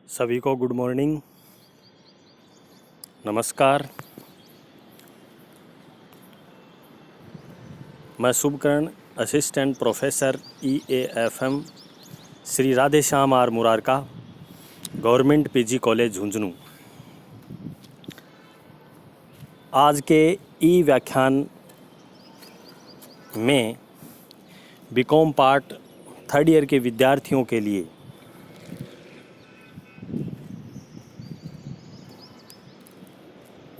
सभी को good morning, नमस्कार। मैं Shubhkaran, assistant professor EAFM Shri Radhe Shyam R Murarka, government PG college Jhunjhunu. आज के व्याख्यान में बीकॉम पार्ट 3rd ईयर के विद्यार्थियों के लिए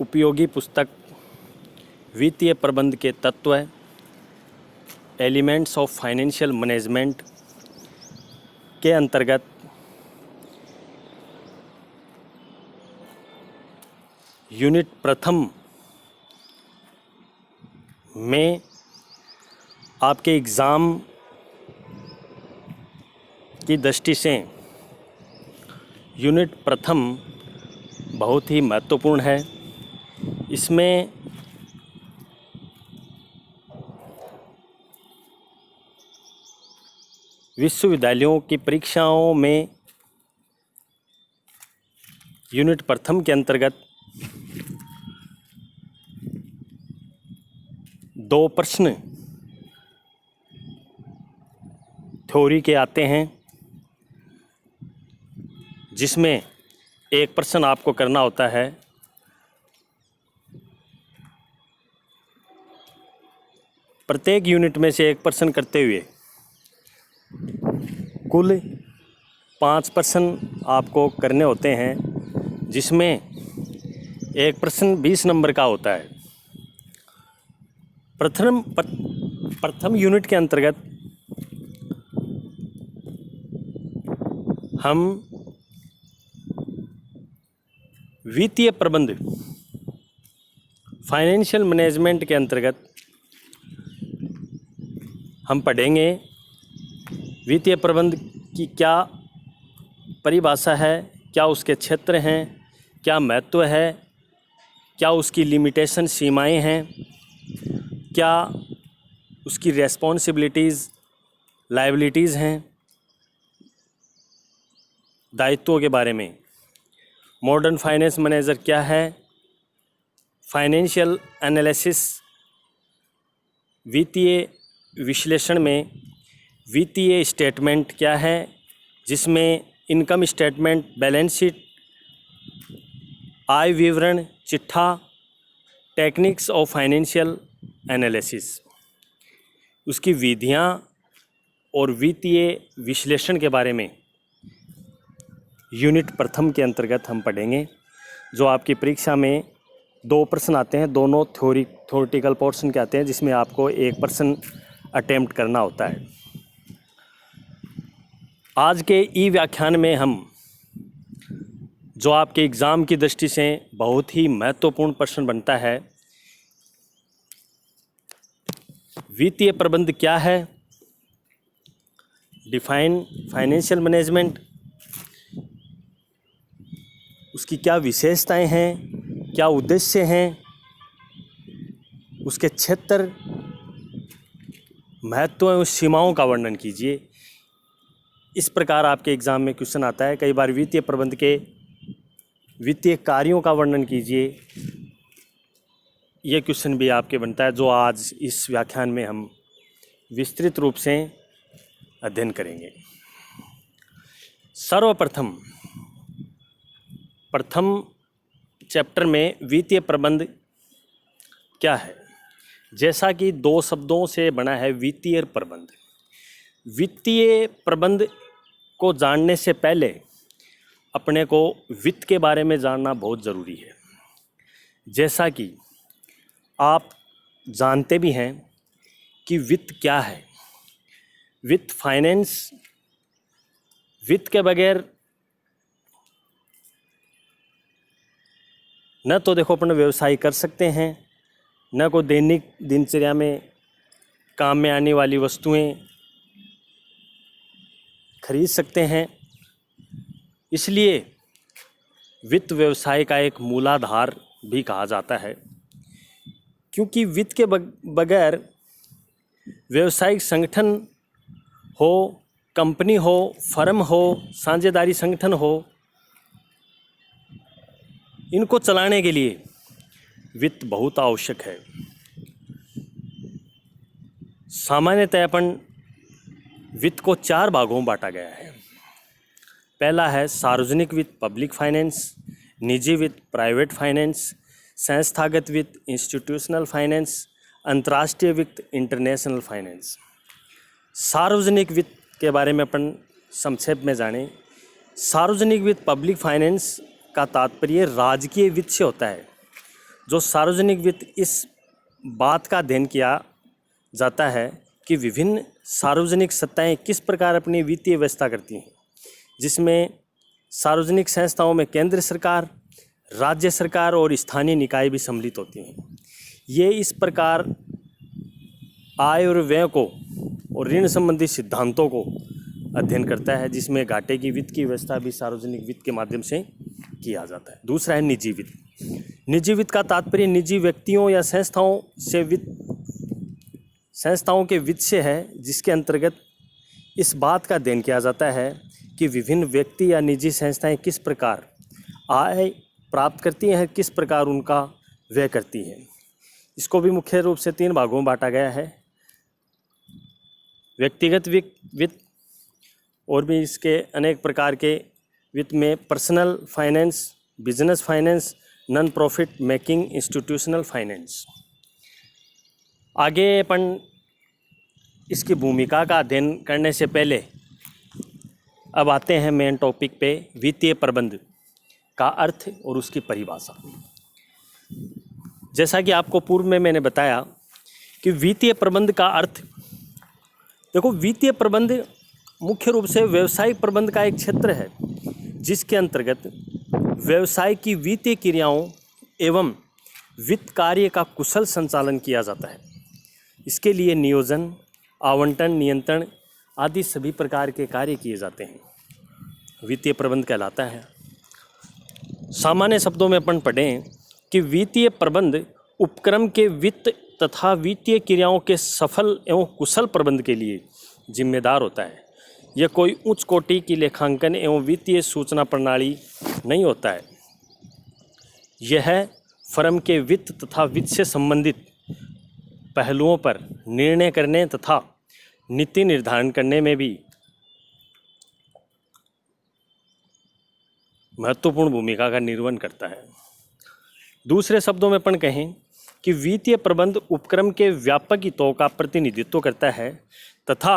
उपयोगी पुस्तक वित्तीय प्रबंध के तत्व, एलिमेंट्स ऑफ फाइनेंशियल मैनेजमेंट के अंतर्गत यूनिट प्रथम में आपके एग्ज़ाम की दृष्टि से यूनिट प्रथम बहुत ही महत्वपूर्ण है। इसमें विश्वविद्यालयों की परीक्षाओं में यूनिट प्रथम के अंतर्गत 2 प्रश्न थ्योरी के आते हैं, जिसमें एक प्रश्न आपको करना होता है प्रत्येक यूनिट में से एक प्रश्न करते हुए कुल 5 प्रश्न आपको करने होते हैं, जिसमें एक प्रश्न 20 नंबर का होता है। प्रथम यूनिट के अंतर्गत हम वित्तीय प्रबंध फाइनेंशियल मैनेजमेंट के अंतर्गत हम पढ़ेंगे वित्तीय प्रबंध की क्या परिभाषा है, क्या उसके क्षेत्र हैं, क्या महत्व है, क्या उसकी लिमिटेशन सीमाएं हैं, क्या उसकी रेस्पॉन्सिबिलिटीज़ लायबिलिटीज़ हैं, दायित्वों के बारे में। मॉडर्न फाइनेंस मैनेजर क्या है, फाइनेंशियल एनालिसिस वित्तीय विश्लेषण में वित्तीय स्टेटमेंट क्या है, जिसमें इनकम स्टेटमेंट, बैलेंस शीट, आय विवरण, चिट्ठा, टेक्निक्स ऑफ फाइनेंशियल एनालिसिस, उसकी विधियां और वित्तीय विश्लेषण के बारे में यूनिट प्रथम के अंतर्गत हम पढ़ेंगे। जो आपकी परीक्षा में 2 प्रश्न आते हैं, दोनों थ्योरेटिकल पोर्शन के आते हैं, जिसमें आपको एक प्रश्न अटेम्प्ट करना होता है। आज के व्याख्यान में हम जो आपके एग्ज़ाम की दृष्टि से बहुत ही महत्वपूर्ण प्रश्न बनता है, वित्तीय प्रबंध क्या है, डिफाइन फाइनेंशियल मैनेजमेंट, उसकी क्या विशेषताएं हैं, क्या उद्देश्य हैं, उसके क्षेत्र, महत्व एवं सीमाओं का वर्णन कीजिए। इस प्रकार आपके एग्ज़ाम में क्वेश्चन आता है। कई बार वित्तीय प्रबंध के वित्तीय कार्यों का वर्णन कीजिए, ये क्वेश्चन भी आपके बनता है, जो आज इस व्याख्यान में हम विस्तृत रूप से अध्ययन करेंगे। सर्वप्रथम प्रथम चैप्टर में वित्तीय प्रबंध क्या है, जैसा कि 2 शब्दों से बना है वित्तीय प्रबंध। वित्तीय प्रबंध को जानने से पहले अपने को वित्त के बारे में जानना बहुत ज़रूरी है। जैसा कि आप जानते भी हैं कि वित्त क्या है। वित्त फाइनेंस, वित्त के बगैर न तो देखो अपना व्यवसाय कर सकते हैं, न को दैनिक दिनचर्या में काम में आने वाली वस्तुएं खरीद सकते हैं। इसलिए वित्त व्यवसाय का एक मूलाधार भी कहा जाता है, क्योंकि वित्त के बगैर व्यवसायिक संगठन हो, कंपनी हो, फर्म हो, साझेदारी संगठन हो, इनको चलाने के लिए वित्त बहुत आवश्यक है। सामान्यतः अपन वित्त को 4 भागों में बांटा गया है। पहला है सार्वजनिक वित्त पब्लिक फाइनेंस, निजी वित्त प्राइवेट फाइनेंस, संस्थागत वित्त इंस्टीट्यूशनल फाइनेंस, अंतर्राष्ट्रीय वित्त इंटरनेशनल फाइनेंस। सार्वजनिक वित्त के बारे में अपन संक्षेप में जानें। सार्वजनिक वित्त पब्लिक फाइनेंस का तात्पर्य राजकीय वित्त से होता है। जो सार्वजनिक वित्त इस बात का अध्ययन किया जाता है कि विभिन्न सार्वजनिक सत्ताएं किस प्रकार अपनी वित्तीय व्यवस्था करती हैं, जिसमें सार्वजनिक संस्थाओं में केंद्र सरकार, राज्य सरकार और स्थानीय निकाय भी सम्मिलित होती हैं। ये इस प्रकार आय और व्यय को और ऋण संबंधी सिद्धांतों को अध्ययन करता है, जिसमें घाटे की वित्त की व्यवस्था भी सार्वजनिक वित्त के माध्यम से किया जाता है। दूसरा है निजी वित्त। निजी वित्त का तात्पर्य निजी व्यक्तियों या संस्थाओं के वित्त से है, जिसके अंतर्गत इस बात का अध्ययन किया जाता है कि विभिन्न व्यक्ति या निजी संस्थाएं किस प्रकार आय प्राप्त करती हैं, किस प्रकार उनका व्यय करती हैं। इसको भी मुख्य रूप से 3 भागों में बांटा गया है। व्यक्तिगत वित्त और भी इसके अनेक प्रकार के वित्त में personal finance, business finance, non profit making institutional finance. आगे अपन इसकी भूमिका का अध्ययन करने से पहले अब आते हैं मेन टॉपिक पे, वित्तीय प्रबंध का अर्थ और उसकी परिभाषा। जैसा कि आपको पूर्व में मैंने बताया कि वित्तीय प्रबंध का अर्थ, देखो वित्तीय प्रबंध मुख्य रूप से व्यवसायिक प्रबंध का एक क्षेत्र है, जिसके अंतर्गत व्यवसाय की वित्तीय क्रियाओं एवं वित्त कार्य का कुशल संचालन किया जाता है। इसके लिए नियोजन, आवंटन, नियंत्रण आदि सभी प्रकार के कार्य किए जाते हैं, वित्तीय प्रबंध कहलाता है। सामान्य शब्दों में अपन पढ़ें कि वित्तीय प्रबंध उपक्रम के वित्त तथा वित्तीय क्रियाओं के सफल एवं कुशल प्रबंध के लिए जिम्मेदार होता है। यह कोई उच्च कोटि की लेखांकन एवं वित्तीय सूचना प्रणाली नहीं होता है। यह फर्म के वित्त तथा वित्त से संबंधित पहलुओं पर निर्णय करने तथा नीति निर्धारण करने में भी महत्वपूर्ण भूमिका का निर्वहन करता है। दूसरे शब्दों में अपन कहें कि वित्तीय प्रबंध उपक्रम के व्यापक हितों का प्रतिनिधित्व करता है तथा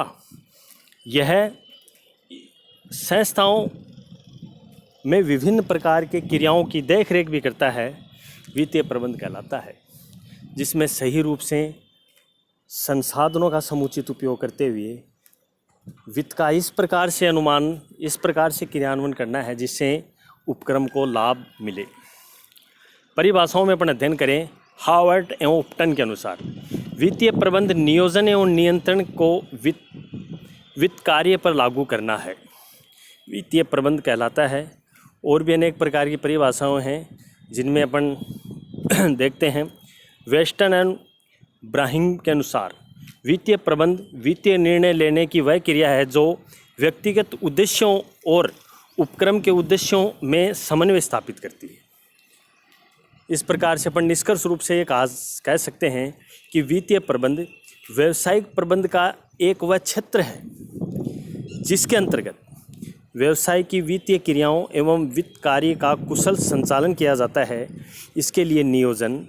यह संस्थाओं में विभिन्न प्रकार के क्रियाओं की देखरेख भी करता है। वित्तीय प्रबंध कहलाता है, जिसमें सही रूप से संसाधनों का समुचित उपयोग करते हुए वित्त का इस प्रकार से अनुमान, इस प्रकार से क्रियान्वयन करना है जिससे उपक्रम को लाभ मिले। परिभाषाओं में अपन अध्ययन करें हावर्ड एवं उपटन के अनुसार, वित्तीय प्रबंध नियोजन एवं नियंत्रण को वित्त कार्य पर लागू करना है, वित्तीय प्रबंध कहलाता है। और भी अनेक प्रकार की परिभाषाएं हैं, जिनमें अपन देखते हैं वेस्टर्न एंड ब्राहिम के अनुसार वित्तीय प्रबंध वित्तीय निर्णय लेने की वह क्रिया है जो व्यक्तिगत उद्देश्यों और उपक्रम के उद्देश्यों में समन्वय स्थापित करती है। इस प्रकार से अपन निष्कर्ष रूप से ये कह सकते हैं कि वित्तीय प्रबंध व्यवसायिक प्रबंध का एक वह क्षेत्र है जिसके अंतर्गत व्यवसाय की वित्तीय क्रियाओं एवं वित्त कार्य का कुशल संचालन किया जाता है। इसके लिए नियोजन,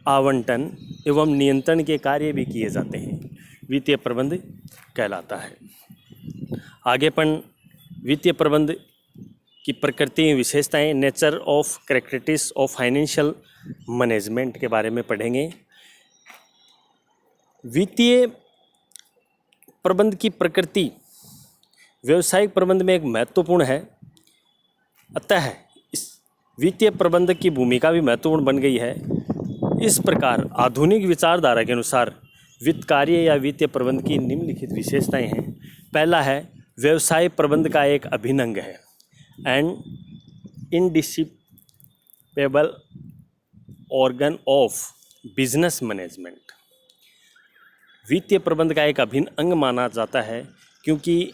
आवंटन एवं नियंत्रण के कार्य भी किए जाते हैं, वित्तीय प्रबंध कहलाता है। आगे अपन वित्तीय प्रबंध की प्रकृति, विशेषताएं, nature of characteristics of financial management के बारे में पढ़ेंगे। वित्तीय प्रबंध की प्रकृति व्यवसायिक प्रबंध में एक महत्वपूर्ण है, अतः इस वित्तीय प्रबंधक की भूमिका भी महत्वपूर्ण बन गई है। इस प्रकार आधुनिक विचारधारा के अनुसार वित्त कार्य या वित्तीय प्रबंध की निम्नलिखित विशेषताएं हैं। पहला है व्यवसाय प्रबंध का एक अभिन्न अंग है and indispensable organ of business management. वित्तीय प्रबंध का एक अभिन्न अंग माना जाता है क्योंकि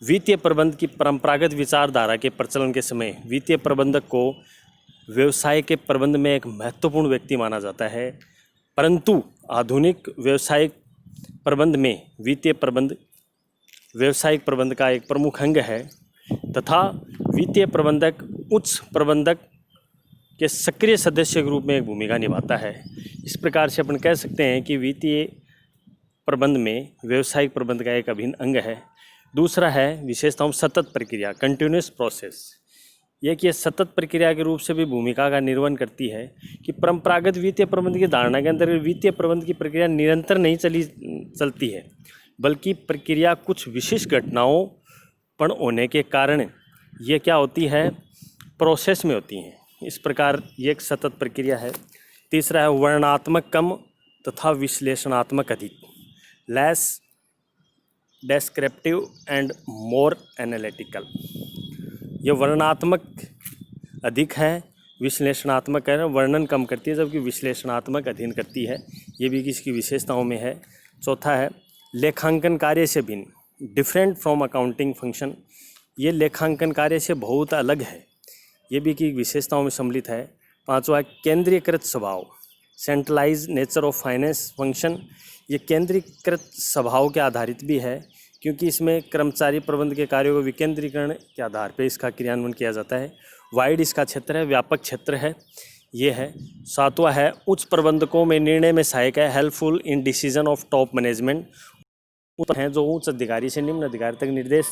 वित्तीय प्रबंध की परंपरागत विचारधारा के प्रचलन के समय वित्तीय प्रबंधक को व्यवसाय के प्रबंध में एक महत्वपूर्ण व्यक्ति माना जाता है, परंतु आधुनिक व्यवसायिक प्रबंध में वित्तीय प्रबंध व्यवसायिक प्रबंध का एक प्रमुख अंग है तथा वित्तीय प्रबंधक उच्च प्रबंधक के सक्रिय सदस्य के रूप में एक भूमिका निभाता है। इस प्रकार से अपन कह सकते हैं कि वित्तीय प्रबंध में व्यवसायिक प्रबंध का एक अभिन्न अंग है। दूसरा है विशेषताओं सतत प्रक्रिया, कंटिन्यूस प्रोसेस। ये सतत प्रक्रिया के रूप से भी भूमिका का निर्वहन करती है कि परंपरागत वित्तीय प्रबंध की धारणा के अंतर्गत वित्तीय प्रबंध की प्रक्रिया निरंतर नहीं चलती है, बल्कि प्रक्रिया कुछ विशिष्ट घटनाओं पर होने के कारण ये क्या होती है, प्रोसेस में होती हैं। इस प्रकार ये एक सतत प्रक्रिया है। तीसरा है वर्णनात्मक कम तथा विश्लेषणात्मक अधिक, less descriptive and more analytical. ये वर्णनात्मक अधिक है, विश्लेषणात्मक है, वर्णन कम करती है जबकि विश्लेषणात्मक अधीन करती है। ये भी इसकी विशेषताओं में है। चौथा है लेखांकन कार्य से भिन्न, डिफरेंट फ्रॉम अकाउंटिंग फंक्शन। ये लेखांकन कार्य से बहुत अलग है, ये भी की विशेषताओं में सम्मिलित है। पांचवा है केंद्रीकृत स्वभाव, centralise nature of finance function. ये केंद्रीकृत स्वभाव के आधारित भी है क्योंकि इसमें कर्मचारी प्रबंध के कार्यों को विकेंद्रीकरण के आधार पर इसका क्रियान्वयन किया जाता है। वाइड इसका क्षेत्र है, व्यापक क्षेत्र है, ये है। सातवां है उच्च प्रबंधकों में निर्णय में सहायक है, helpful in decision of top management. हैं जो उच्च अधिकारी से निम्न अधिकारी तक निर्देश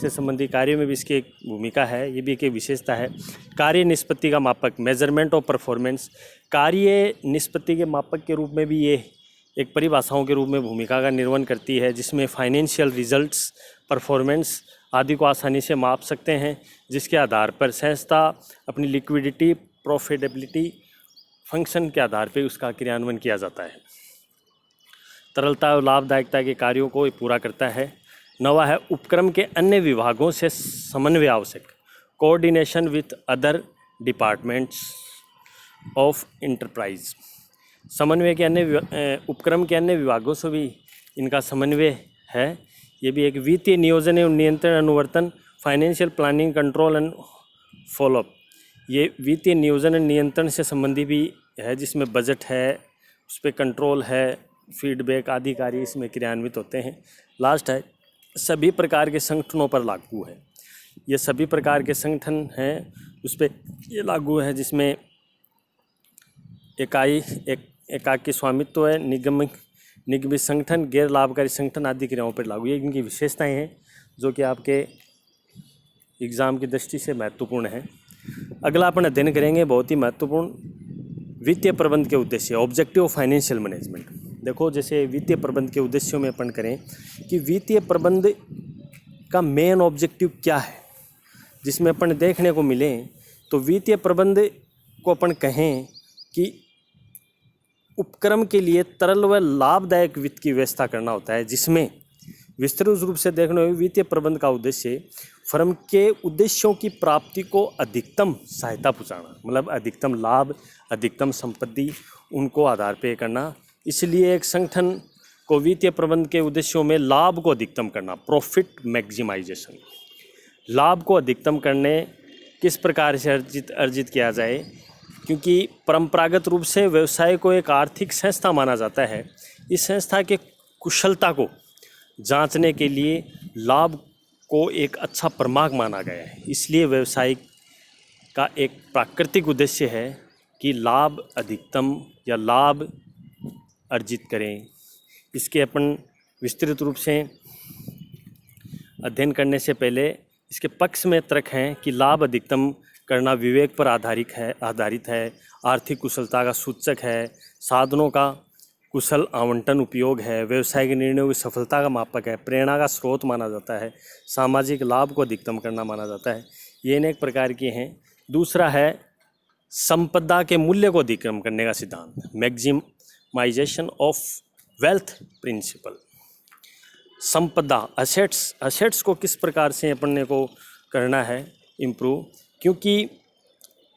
से संबंधित कार्यों में भी इसकी एक भूमिका है, ये भी एक विशेषता है। कार्य निष्पत्ति का मापक, मेजरमेंट ऑफ परफॉर्मेंस। कार्य निष्पत्ति के मापक के रूप में भी ये एक परिभाषाओं के रूप में भूमिका का निर्वहन करती है, जिसमें फाइनेंशियल रिजल्ट्स, परफॉर्मेंस आदि को आसानी से माप सकते हैं, जिसके आधार पर संस्था अपनी लिक्विडिटी, प्रॉफिटेबिलिटी फंक्शन के आधार पर उसका क्रियान्वयन किया जाता है। तरलता और लाभदायकता के कार्यों को पूरा करता है। नवा है उपक्रम के अन्य विभागों से समन्वय आवश्यक, coordination with other departments of enterprise. समन्वय के अन्य उपक्रम के अन्य विभागों से भी इनका समन्वय है। ये भी एक वित्तीय नियोजन एवं नियंत्रण, अनुवर्तन, financial planning, control and follow up. ये वित्तीय नियोजन एवं नियंत्रण से संबंधी भी है, जिसमें बजट है, उस पर कंट्रोल है, फीडबैक आदि कार्य इसमें क्रियान्वित होते हैं। लास्ट है सभी प्रकार के संगठनों पर लागू है। ये सभी प्रकार के संगठन हैं उस पर ये लागू है, जिसमें एकाकी स्वामित्व है, निगमित संगठन, गैर लाभकारी संगठन आदि क्रियाओं पर लागू है। इनकी विशेषताएं हैं जो कि आपके एग्ज़ाम की दृष्टि से महत्वपूर्ण है। अगला अपन अध्ययन करेंगे बहुत ही महत्वपूर्ण वित्तीय प्रबंध के उद्देश्य, ऑब्जेक्टिव ऑफ फाइनेंशियल मैनेजमेंट। देखो जैसे वित्तीय प्रबंध के उद्देश्यों में अपन करें कि वित्तीय प्रबंध का मेन ऑब्जेक्टिव क्या है, जिसमें अपन देखने को मिले तो वित्तीय प्रबंध को अपन कहें कि उपक्रम के लिए तरल व लाभदायक वित्त की व्यवस्था करना होता है, जिसमें विस्तृत रूप से देखने में वित्तीय प्रबंध का उद्देश्य फर्म के उद्देश्यों की प्राप्ति को अधिकतम सहायता पहुँचाना, मतलब अधिकतम लाभ, अधिकतम संपत्ति उनको आधार पे करना। इसलिए एक संगठन को वित्तीय प्रबंध के उद्देश्यों में लाभ को अधिकतम करना, प्रॉफिट मैक्सिमाइजेशन, लाभ को अधिकतम करने किस प्रकार से अर्जित किया जाए, क्योंकि परंपरागत रूप से व्यवसाय को एक आर्थिक संस्था माना जाता है। इस संस्था के कुशलता को जांचने के लिए लाभ को एक अच्छा प्रमाण माना गया है। इसलिए व्यवसाय का एक प्राकृतिक उद्देश्य है कि लाभ अधिकतम या लाभ अर्जित करें। इसके अपन विस्तृत रूप से अध्ययन करने से पहले इसके पक्ष में तर्क हैं कि लाभ अधिकतम करना विवेक पर आधारित है, आर्थिक कुशलता का सूचक है, साधनों का कुशल आवंटन उपयोग है, व्यवसाय के निर्णयों की सफलता का मापक है, प्रेरणा का स्रोत माना जाता है, सामाजिक लाभ को अधिकतम करना माना जाता है। ये अनेक प्रकार के हैं। दूसरा है संपदा के मूल्य को अधिकतम करने का सिद्धांत, मैक्सिमाइजेशन ऑफ वेल्थ प्रिंसिपल। संपदा, असेट्स को किस प्रकार से अपने को करना है इम्प्रूव, क्योंकि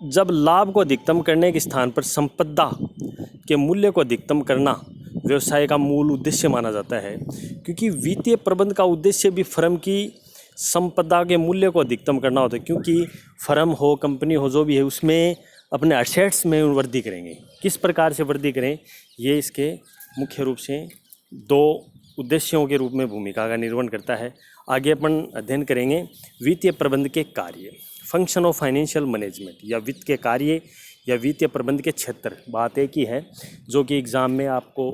जब लाभ को अधिकतम करने के स्थान पर संपदा के मूल्य को अधिकतम करना व्यवसाय का मूल उद्देश्य माना जाता है, क्योंकि वित्तीय प्रबंध का उद्देश्य भी फर्म की संपदा के मूल्य को अधिकतम करना होता है। क्योंकि फर्म हो, कंपनी हो, जो भी है, उसमें अपने असेट्स में वृद्धि करेंगे। किस प्रकार से वृद्धि करें, ये इसके मुख्य रूप से दो उद्देश्यों के रूप में भूमिका का निर्वहन करता है। आगे अपन अध्ययन करेंगे वित्तीय प्रबंध के कार्य, फंक्शन ऑफ फाइनेंशियल मैनेजमेंट, या वित्त के कार्य या वित्तीय प्रबंध के क्षेत्र। बात एक ही है जो कि एग्ज़ाम में आपको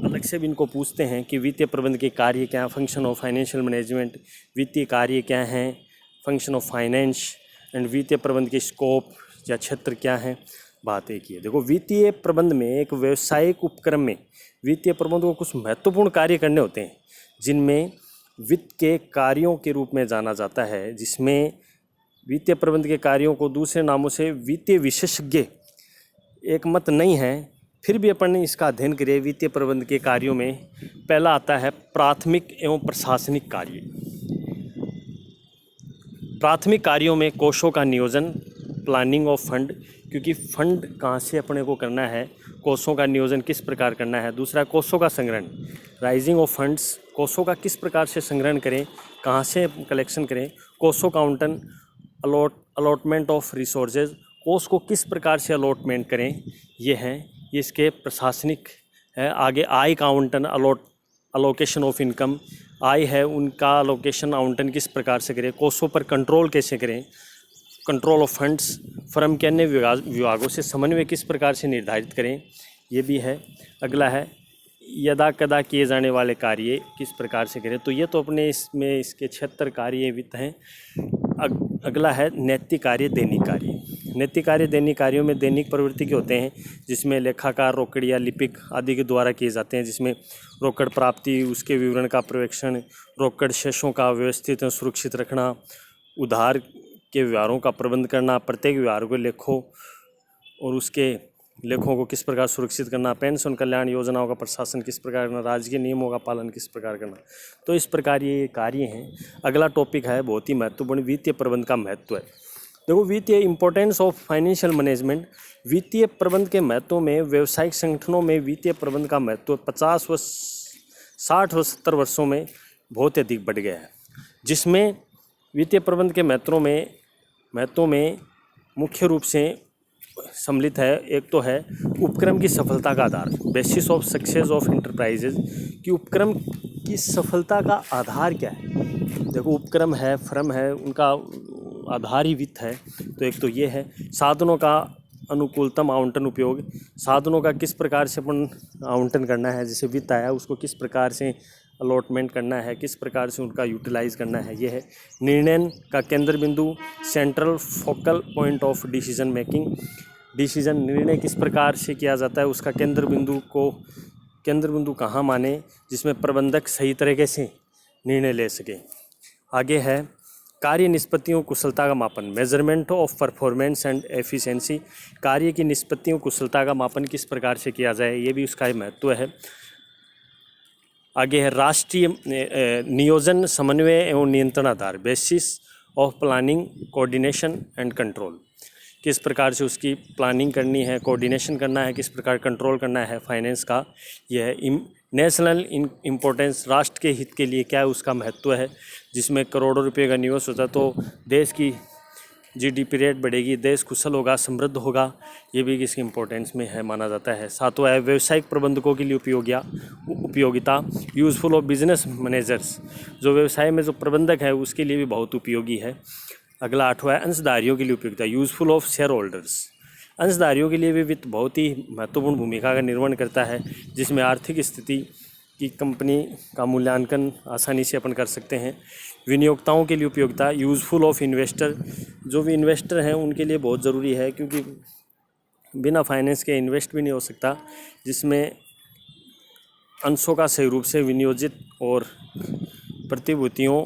अलग से भी इनको पूछते हैं कि वित्तीय प्रबंध के कार्य क्या हैं, फंक्शन ऑफ फाइनेंशियल मैनेजमेंट, वित्तीय कार्य क्या हैं, फंक्शन ऑफ फाइनेंस एंड वित्तीय प्रबंध के स्कोप या क्षेत्र क्या हैं। बात एक ही है। देखो, वित्तीय प्रबंध में एक व्यवसायिक उपक्रम में वित्तीय प्रबंध को कुछ महत्वपूर्ण कार्य करने होते हैं जिनमें वित्त के कार्यों के रूप में जाना जाता है, जिसमें वित्तीय प्रबंध के कार्यों को दूसरे नामों से वित्तीय विशेषज्ञ एक मत नहीं है, फिर भी अपन ने इसका अध्ययन करिए। वित्तीय प्रबंध के कार्यों में पहला आता है प्राथमिक एवं प्रशासनिक कार्य। प्राथमिक कार्यों में कोषों का नियोजन, प्लानिंग ऑफ फंड, क्योंकि फंड कहाँ से अपने को करना है, कोषों का नियोजन किस प्रकार करना है। दूसरा, कोषों का संग्रहण, राइजिंग ऑफ फंड्स, कोषों का किस प्रकार से संग्रहण करें, कहाँ से कलेक्शन करें। कोषों का आवंटन, अलॉटमेंट ऑफ रिसोर्सेज, कोष को किस प्रकार से अलॉटमेंट करें, ये हैं, ये इसके प्रशासनिक है। आगे आय का आवंटन, अलोकेशन ऑफ इनकम, आय है उनका अलोकेशन आवंटन किस प्रकार से करें। कोषों पर कंट्रोल कैसे करें, कंट्रोल ऑफ फंड्स, फर्म के अन्य विभागों से समन्वय किस प्रकार से निर्धारित करें, ये भी है। अगला है यदा कदा किए जाने वाले कार्य किस प्रकार से करें। तो ये तो अपने इसमें इसके 76 कार्य वित्त हैं। अगला है नैतिक कार्य, दैनिक कार्य। नैतिक कार्य दैनिक कार्यों में दैनिक प्रवृत्ति के होते हैं, जिसमें लेखाकार, रोकड़ या लिपिक आदि के द्वारा किए जाते हैं, जिसमें रोकड़ प्राप्ति, उसके विवरण का पर्यवेक्षण, रोकड़ शेषों का व्यवस्थित और सुरक्षित रखना, उधार के व्यवहारों का प्रबंध करना, प्रत्येक व्यवहार को लेखों और उसके लेखों को किस प्रकार सुरक्षित करना, पेंशन कल्याण योजनाओं का प्रशासन किस प्रकार करना, राजकीय नियमों का पालन किस प्रकार करना। तो इस प्रकार ये कार्य हैं। अगला टॉपिक है बहुत ही महत्वपूर्ण, वित्तीय प्रबंध का महत्व है। देखो, वित्तीय इंपॉर्टेंस ऑफ फाइनेंशियल मैनेजमेंट। वित्तीय प्रबंध के महत्व में व्यवसायिक संगठनों में वित्तीय प्रबंध का महत्व 50 व 60 व 70 वर्षों में बहुत अधिक बढ़ गया है, जिसमें वित्तीय प्रबंध के महत्वों में मुख्य रूप से सम्मिलित है। एक तो है उपक्रम की सफलता का आधार, basis of success of enterprises, कि उपक्रम की सफलता का आधार क्या है। देखो, उपक्रम है, फर्म है, उनका आधार ही वित्त है। तो एक तो ये है। साधनों का अनुकूलतम आवंटन उपयोग, साधनों का किस प्रकार से अपन आवंटन करना है, जैसे वित्त आया उसको किस प्रकार से अलॉटमेंट करना है, किस प्रकार से उनका यूटिलाइज करना है, ये है। निर्णय का केंद्र बिंदु, central focal point of decision making, decision निर्णय किस प्रकार से किया जाता है, उसका केंद्र बिंदु कहाँ माने, जिसमें प्रबंधक सही तरीके से निर्णय ले सके। आगे है कार्य निष्पत्तियों कुशलता का मापन, measurement of performance and efficiency, कार्य की निष्पत्तियों कुशलता का मापन किस प्रकार से किया जाए, ये भी उसका महत्व है। आगे है राष्ट्रीय नियोजन, समन्वय एवं नियंत्रण आधार, basis of planning, coordination and control, किस प्रकार से उसकी प्लानिंग करनी है, कोऑर्डिनेशन करना है, किस प्रकार कंट्रोल करना है फाइनेंस का। यह है नेशनल इम्पोर्टेंस, राष्ट्र के हित के लिए क्या है उसका महत्व है, जिसमें करोड़ों रुपए का निवेश होता है तो देश की जीडीपी रेट बढ़ेगी, देश कुशल होगा, समृद्ध होगा, ये भी इसकी इम्पोर्टेंस में है माना जाता है। सातवां है व्यवसायिक प्रबंधकों के लिए उपयोगिता, यूज़फुल ऑफ बिजनेस मैनेजर्स, जो व्यवसाय में जो प्रबंधक है उसके लिए भी बहुत उपयोगी है। अगला 8वां है अंशधारियों के लिए उपयोगिता, यूज़फुल ऑफ शेयर होल्डर्स, अंशधारियों के लिए भी वित्त बहुत ही महत्वपूर्ण भूमिका का निर्वहन करता है, जिसमें आर्थिक स्थिति की कंपनी का मूल्यांकन आसानी से अपन कर सकते हैं। विनियोक्ताओं के लिए उपयोगिता, यूज़फुल ऑफ इन्वेस्टर, जो भी इन्वेस्टर हैं उनके लिए बहुत ज़रूरी है, क्योंकि बिना फाइनेंस के इन्वेस्ट भी नहीं हो सकता, जिसमें अंशों का सही रूप से विनियोजित और प्रतिभूतियों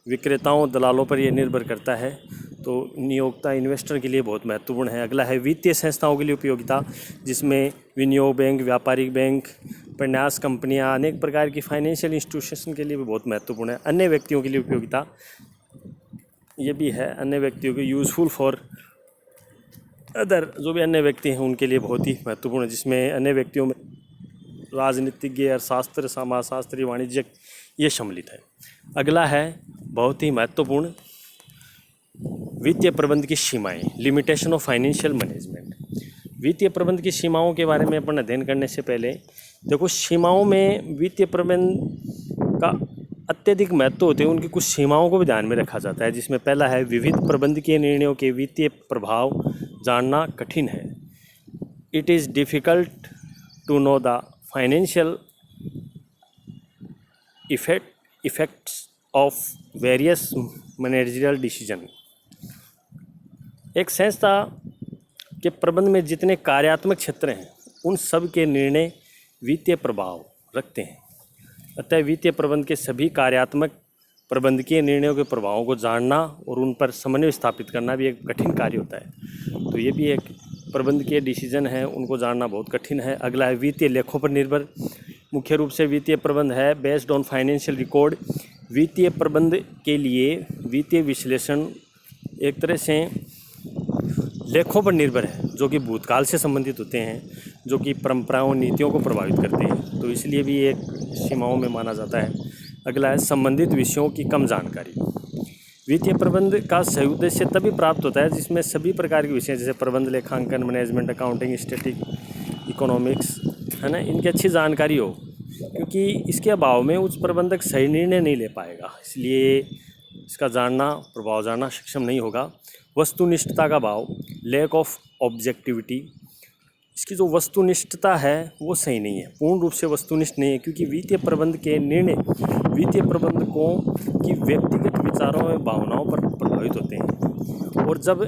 विक्रेताओं दलालों पर यह निर्भर करता है। तो नियोक्ता इन्वेस्टर के लिए बहुत महत्वपूर्ण है। अगला है वित्तीय संस्थाओं के लिए उपयोगिता, जिसमें विनियोग बैंक, व्यापारिक बैंक, प्रन्यास कंपनियां, अनेक प्रकार की फाइनेंशियल इंस्टीट्यूशन के लिए भी बहुत महत्वपूर्ण है। अन्य व्यक्तियों के लिए उपयोगिता ये भी है, अन्य व्यक्तियों के यूज़फुल फॉर अदर, जो भी अन्य व्यक्ति हैं उनके लिए बहुत ही महत्वपूर्ण है, जिसमें अन्य व्यक्तियों में राजनीतिज्ञ, अर्थशास्त्र, समाजशास्त्री, वाणिज्यिक ये सम्मिलित है। अगला है बहुत ही महत्वपूर्ण वित्तीय प्रबंध की सीमाएं, लिमिटेशन ऑफ फाइनेंशियल मैनेजमेंट। वित्तीय प्रबंध की सीमाओं के बारे में अपन अध्ययन करने से पहले देखो, सीमाओं में वित्तीय प्रबंध का अत्यधिक महत्व होते हैं, उनकी कुछ सीमाओं को भी ध्यान में रखा जाता है, जिसमें पहला है विविध प्रबंधकीय निर्णयों के वित्तीय प्रभाव जानना कठिन है। It is difficult to know the financial effects of various managerial decision. एक संस्था के प्रबंध में जितने कार्यात्मक क्षेत्र हैं, उन सब के निर्णय वित्तीय प्रभाव रखते हैं। अतः वित्तीय प्रबंध के सभी कार्यात्मक प्रबंधकीय निर्णयों के प्रभावों को जानना और उन पर समन्वय स्थापित करना भी एक कठिन कार्य होता है। तो ये भी एक प्रबंधकीय डिसीजन है, उनको जानना बहुत कठिन है। अगला है वित्तीय लेखों पर निर्भर। मुख्य रूप से वित्तीय प्रबंध है बेस्ड ऑन फाइनेंशियल रिकॉर्ड। वित्तीय प्रबंध के लिए वित्तीय विश्लेषण एक तरह से लेखों पर निर्भर है, जो कि भूतकाल से संबंधित होते हैं, जो कि परंपराओं नीतियों को प्रभावित करते हैं, तो इसलिए भी एक सीमाओं में माना जाता है। अगला है संबंधित विषयों की कम जानकारी। वित्तीय प्रबंध का सही उद्देश्य तभी प्राप्त होता है जिसमें सभी प्रकार के विषय जैसे प्रबंध, लेखांकन, मैनेजमेंट, अकाउंटिंग, स्टैटिस्टिक्स, इकोनॉमिक्स, है ना, इनकी अच्छी जानकारी हो, क्योंकि इसके अभाव में उच्च प्रबंधक सही निर्णय नहीं ले पाएगा, इसलिए इसका जानना, प्रभाव जानना सक्षम नहीं होगा। वस्तुनिष्ठता का भाव, लैक ऑफ ऑब्जेक्टिविटी। इसकी जो वस्तुनिष्ठता है वो सही नहीं है, पूर्ण रूप से वस्तुनिष्ठ नहीं है, क्योंकि वित्तीय प्रबंध के निर्णय वित्तीय प्रबंधकों की व्यक्तिगत विचारों और भावनाओं पर प्रभावित होते हैं, और जब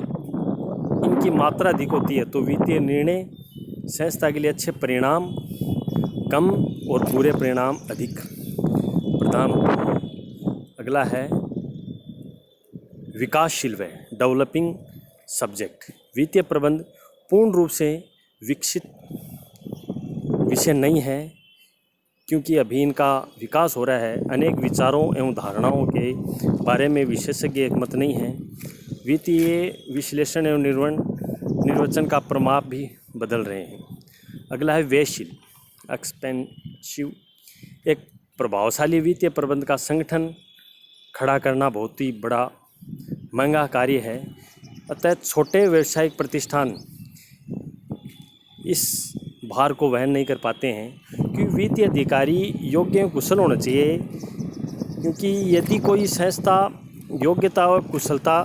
इनकी मात्रा अधिक होती है तो वित्तीय निर्णय संस्था के लिए अच्छे परिणाम कम और बुरे परिणाम अधिक प्रदान होते हैं। अगला है विकासशील व्यय, डेवलपिंग सब्जेक्ट। वित्तीय प्रबंध पूर्ण रूप से विकसित विषय नहीं है, क्योंकि अभी इनका विकास हो रहा है। अनेक विचारों एवं धारणाओं के बारे में विशेषज्ञ एकमत नहीं है। वित्तीय विश्लेषण एवं निर्वचन का प्रमाप भी बदल रहे हैं। अगला है व्ययशील, एक्सपेंसिव। एक प्रभावशाली वित्तीय प्रबंध का संगठन खड़ा करना बहुत ही बड़ा महंगा कार्य है। अतः छोटे व्यावसायिक प्रतिष्ठान इस भार को वहन नहीं कर पाते हैं, क्योंकि वित्तीय अधिकारी योग्य एवं कुशल होना चाहिए, क्योंकि यदि कोई संस्था योग्यता और कुशलता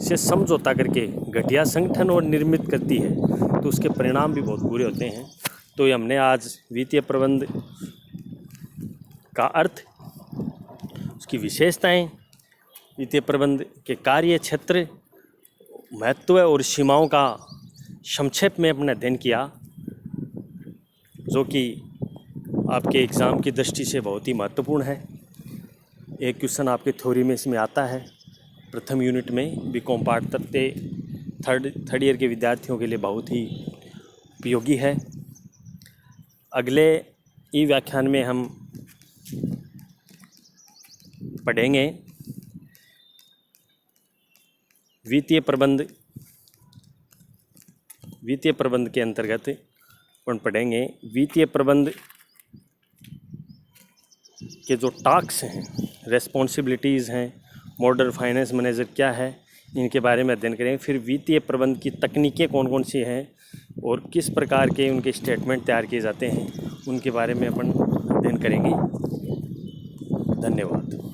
से समझौता करके घटिया संगठन और निर्मित करती है तो उसके परिणाम भी बहुत बुरे होते हैं। तो हमने आज वित्तीय प्रबंध का अर्थ, उसकी विशेषताएं, वित्तीय प्रबंध के कार्य क्षेत्र, महत्व और सीमाओं का संक्षेप में अपने अध्ययन किया, जो कि आपके एग्ज़ाम की दृष्टि से बहुत ही महत्वपूर्ण है। एक क्वेश्चन आपके थ्योरी में इसमें आता है, प्रथम यूनिट में बीकॉम पार्ट तत्व थर्ड ईयर के विद्यार्थियों के लिए बहुत ही उपयोगी है। अगले ई व्याख्यान में हम पढ़ेंगे वित्तीय प्रबंध के अंतर्गत अपन पढ़ेंगे वित्तीय प्रबंध के जो टास्क हैं, रेस्पॉन्सिबिलिटीज़ हैं, मॉडल फाइनेंस मैनेजर क्या है, इनके बारे में अध्ययन करेंगे। फिर वित्तीय प्रबंध की तकनीकें कौन कौन सी हैं और किस प्रकार के उनके स्टेटमेंट तैयार किए जाते हैं, उनके बारे में अपन अध्ययन करेंगे। धन्यवाद।